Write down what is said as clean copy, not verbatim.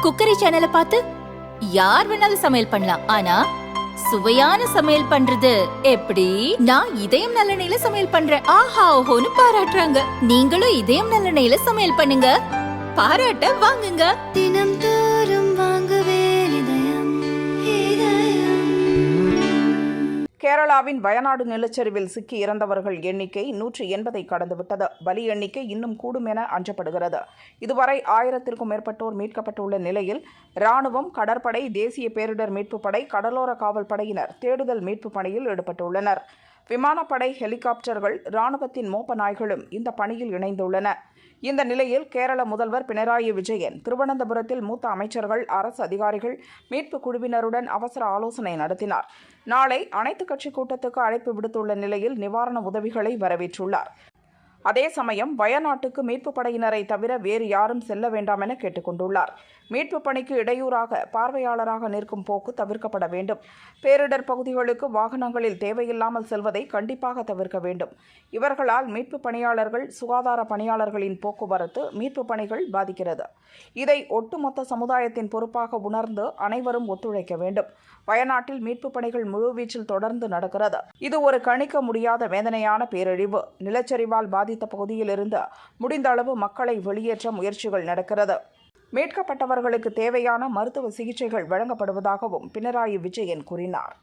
Cookery சேனலை பார்த்து யார் வேணாலும் சமையல் பண்ணலாம். ஆனா சுவையான சமையல் பண்றது எப்படி? நான் இதயம் நல்லெண்ணெயில சமையல் பண்றேன். ஆஹா ஓஹோன்னு பாராட்டுறாங்க. நீங்களும் இதயம் நல்லெண்ணெயில சமையல் பண்ணுங்க, பாராட்ட வாங்குங்க. தினம் தோறும் வாங்குவே இதயம் இதயம். கேரளாவின் வயநாடு நிலச்சரிவில் சிக்கி இறந்தவர்கள் எண்ணிக்கை 180 கடந்துவிட்டது. பலி எண்ணிக்கை இன்னும் கூடும் என அஞ்சப்படுகிறது. இதுவரை 1000க்கும் மேற்பட்டோர் மீட்கப்பட்டுள்ள நிலையில் ராணுவம், கடற்படை, தேசிய பேரிடர் மீட்புப் படை, கடலோர காவல் படையினர் தேடுதல் மீட்பு பணியில் ஈடுபட்டுள்ளனர். விமானப்படை, ஹெலிகாப்டர்கள், ராணுவத்தின் மோப்ப நாய்களும் இந்த பணியில் இணைந்துள்ளன. இந்த நிலையில் கேரள முதல்வர் பினராயி விஜயன் திருவனந்தபுரத்தில் மூத்த அமைச்சர்கள், அரசு அதிகாரிகள், மீட்பு குழுவினருடன் அவசர ஆலோசனை நடத்தினார். நாளை அனைத்துக் கட்சி கூட்டத்துக்கு அழைப்பு விடுத்துள்ள நிலையில் நிவாரண உதவிகளை வரவேற்றுள்ளார். அதே சமயம் வயநாட்டுக்கு மீட்பு படையினரை தவிர வேறு யாரும் செல்ல வேண்டாம் என கேட்டுக்கொண்டுள்ளார். மீட்பு பணிக்கு இடையூறாக பார்வையாளராக நிற்கும் போக்கு தவிர்க்கப்பட வேண்டும். பேரிடர் பகுதிகளுக்கு வாகனங்களில் தேவையில்லாமல் செல்வதை கண்டிப்பாக தவிர்க்க வேண்டும். இவர்களால் மீட்பு பணியாளர்கள், சுகாதார பணியாளர்களின் போக்குவரத்து, மீட்பு பணிகள் பாதிக்கிறது. இதை ஒட்டுமொத்த சமுதாயத்தின் பொறுப்பாக உணர்ந்து அனைவரும் ஒத்துழைக்க வேண்டும். வயநாட்டில் மீட்பு பணிகள் முழுவீச்சில் தொடர்ந்து நடக்கிறது. இது ஒரு கணிக்க முடியாத வேதனையான பேரழிவு. நிலச்சரிவால் பாதித்த பகுதியில் இருந்து முடிந்த அளவு மக்களை வெளியேற்ற முயற்சிகள் நடக்கிறது. மீட்கப்பட்டவர்களுக்கு தேவையான மருத்துவ சிகிச்சைகள் வழங்கப்படுவதாகவும் பினராயி விஜயன் கூறினார்.